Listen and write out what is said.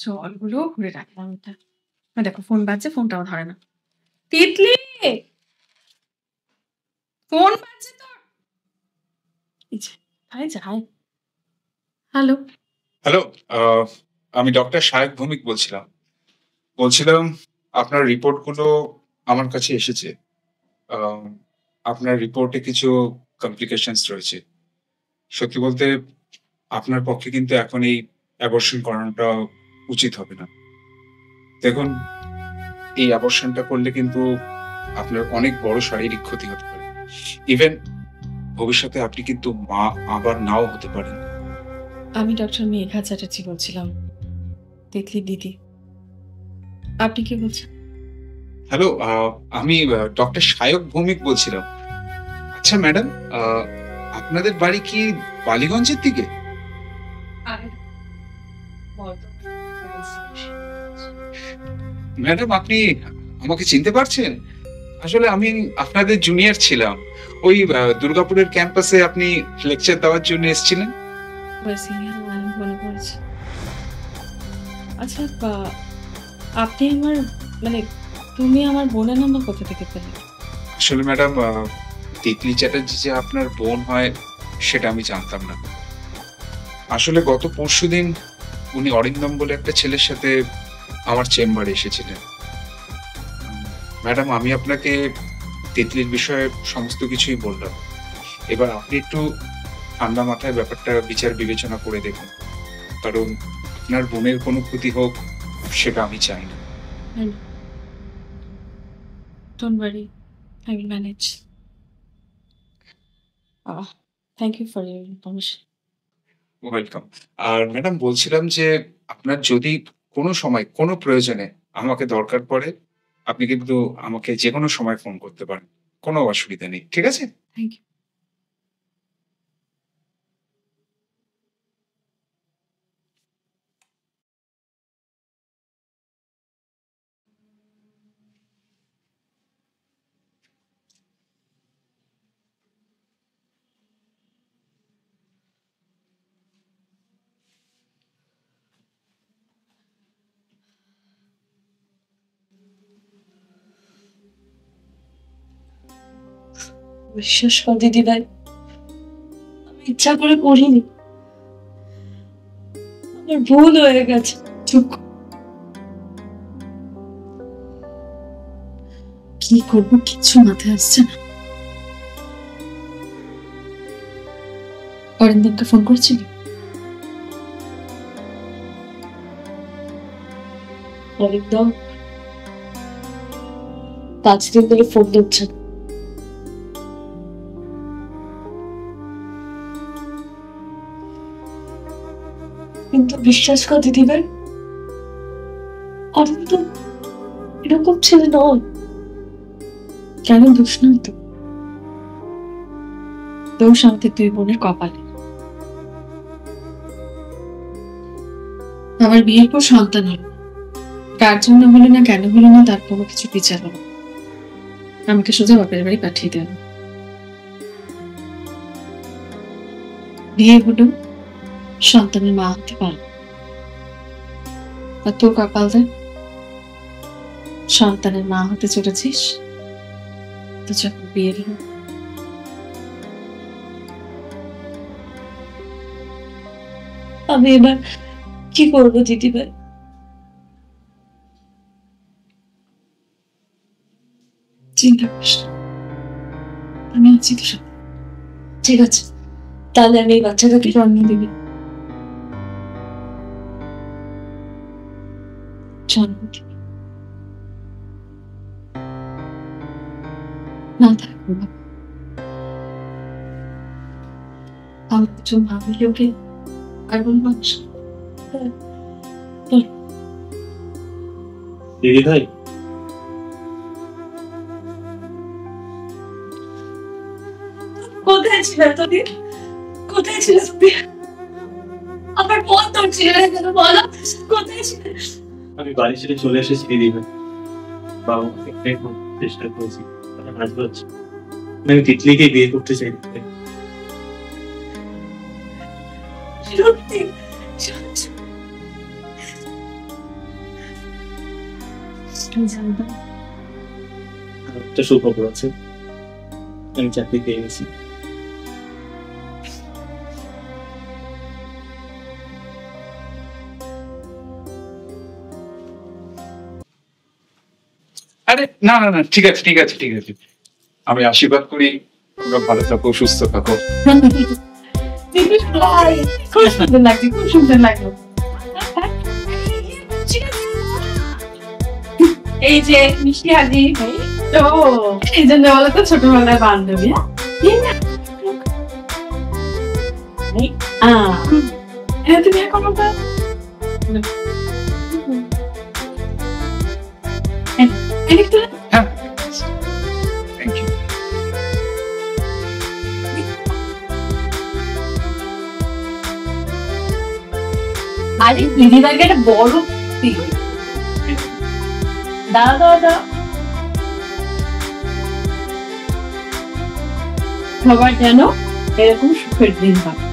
জলগুলো ভরে রাখলাম এটা। দেখো ফোন বাজছে, ফোনটাও ধরে না। তিতলি! ফোন বাজছে তোর? এই যে, কোথায় যায়? হ্যালো? হ্যালো, আমি ডক্টর শায়েক ভৌমিক বলছিলাম। বলছিলাম আপনার রিপোর্টগুলো আমার কাছে এসেছে। আ আপনার রিপোর্টে কিছু কমপ্লিকেশনস রয়েছে। সত্যি বলতে আপনার পক্ষে কিন্তু এখন এই অ্যাবরশন করানোটা উচিত হবে না। দেখুন, এই অ্যাবরশনটা করলে কিন্তু আপনার অনেক বড় শারীরিক ক্ষতি হতে পারে। ইভেন ভবিষ্যতে আপনি কিন্তু মা আবার নাও হতে পারেন। আমি ডক্টর মেঘা চ্যাটার্জি বলছিলাম। তিতলির দিদি। আপনি কে বলছেন? হ্যালো, আমি ডক্টর শায়ক ভৌমিক বলছিলাম। আচ্ছা ম্যাডাম, আ আপনাদের বাড়ি কি বালিগঞ্জের দিকে? ম্যাডাম, আপনি আমাকে চিনতে পারছেন? আসলে আমি আপনাদের জুনিয়র ছিলাম। ওই দুর্গাপুরের ক্যাম্পাসে আপনি লেকচার দেওয়ার জন্য এসেছিলেন। মনে পড়েছে। আচ্ছা, আপনি আমার মানে তুমি আমার বোনের নাম্বার কোথা থেকে পেলে? আসলে ম্যাডাম, তিতলি চ্যাটার্জি যে আপনার বোন হয় সেটা আমি জানতাম না। আসলে গত পরশুদিন উনি অরিন্দম বলে একটা ছেলের সাথে আমার চেম্বারে এসেছিলেন। ম্যাডাম, আমি আপনাকে তিতলির বিষয়ে সমস্ত কিছুই বললাম। এবার আপনি একটু ঠান্ডা মাথায় ব্যাপারটা বিচার বিবেচনা করে দেখুন। কারণ আপনার বোনের কোনো ক্ষতি হোক সেটা আমি চাই না। Don't worry, I will manage. Thank you for your information. Welcome. আর ম্যাডাম, বলছিলাম যে আপনার যদি কোনো সময় কোনো প্রয়োজনে আমাকে দরকার পড়ে, আপনি কিন্তু আমাকে যেকোনো সময় ফোন করতে পারেন। কোনো অসুবিধা নেই। ঠিক আছে? Thank you. বিশ্বাস কর দিদিভাই, আমি ইচ্ছা করে করিনি। আমার ভুল হয়ে গেছে। চুপ কর। কি করবো কিছু মাথায় আসছে না। অরিন্দমকে ফোন করেছিলি? অরিন্দম 5 দিন ধরে ফোন ধরছে না। কিন্তু বিশ্বাস কর দিদিভাই, অরিন্দম এরকম ছেলে নয়। কেন দোষ নয় তো? দোষ আমাদের দুই বোনের কপালে। আমার বিয়ের পর সন্তান হলো, কার জন্য হলো না, কেন হলো না, তার কোনো কিছু বিচার হলো না। আমাকে সোজা বাপের বাড়ি পাঠিয়ে দেন। বিয়ে হলো, সন্তানের মা হতে পারল। আর তোর কপাল দেয়, সন্তানের মা হতে চলেছিস, তো যখন বিয়ে হলো। আমি এবার কি করবো দিদিভাই? চিন্তা করিস না, আমি আছি তো সাথে। ঠিক আছে, তাহলে আমি এই বাচ্চাটাকে জন্ম দিবি। জন্ম দিবি না থাকবো বাবা। আমার কিছু ভাবলে ওকে আর কোন মানুষ দিদি ভাই, কোথায় ছিল এতদিন? কোথায় ছিল তুমি? আমার ফোন তোর ছিল না কেন বলো? কোথায় ছিল? আমি বাড়ি ছেড়ে চলে এসেছি দিদি ভাই। বাবা একটাই চেষ্টা করেছি, কাজ হচ্ছে। আমি তিতলিকে বিয়ে করতে চাই। সত্যি সত্যি আমি জানতাম। একটা সুখবর আছে, আমি চাকরি পেয়ে গেছি। আরে না না না, ঠিক আছে ঠিক আছে ঠিক আছে, আমি আশীর্বাদ করি তোমরা ভালো থাকো, সুস্থ থাকো। খুব সুন্দর লাগছে, খুব সুন্দর লাগলো। এই যে মিষ্টি হাজি, তো এই জন্য বলো তো ছোটবেলায় বান্ধবী। হ্যাঁ তুমি এখন হ্যাঁ, থ্যাংক ইউ। আরে দিদিভাইকে একটা বড় দাদা দাদা সবার যেন এরকম সুখের দিন পাবে।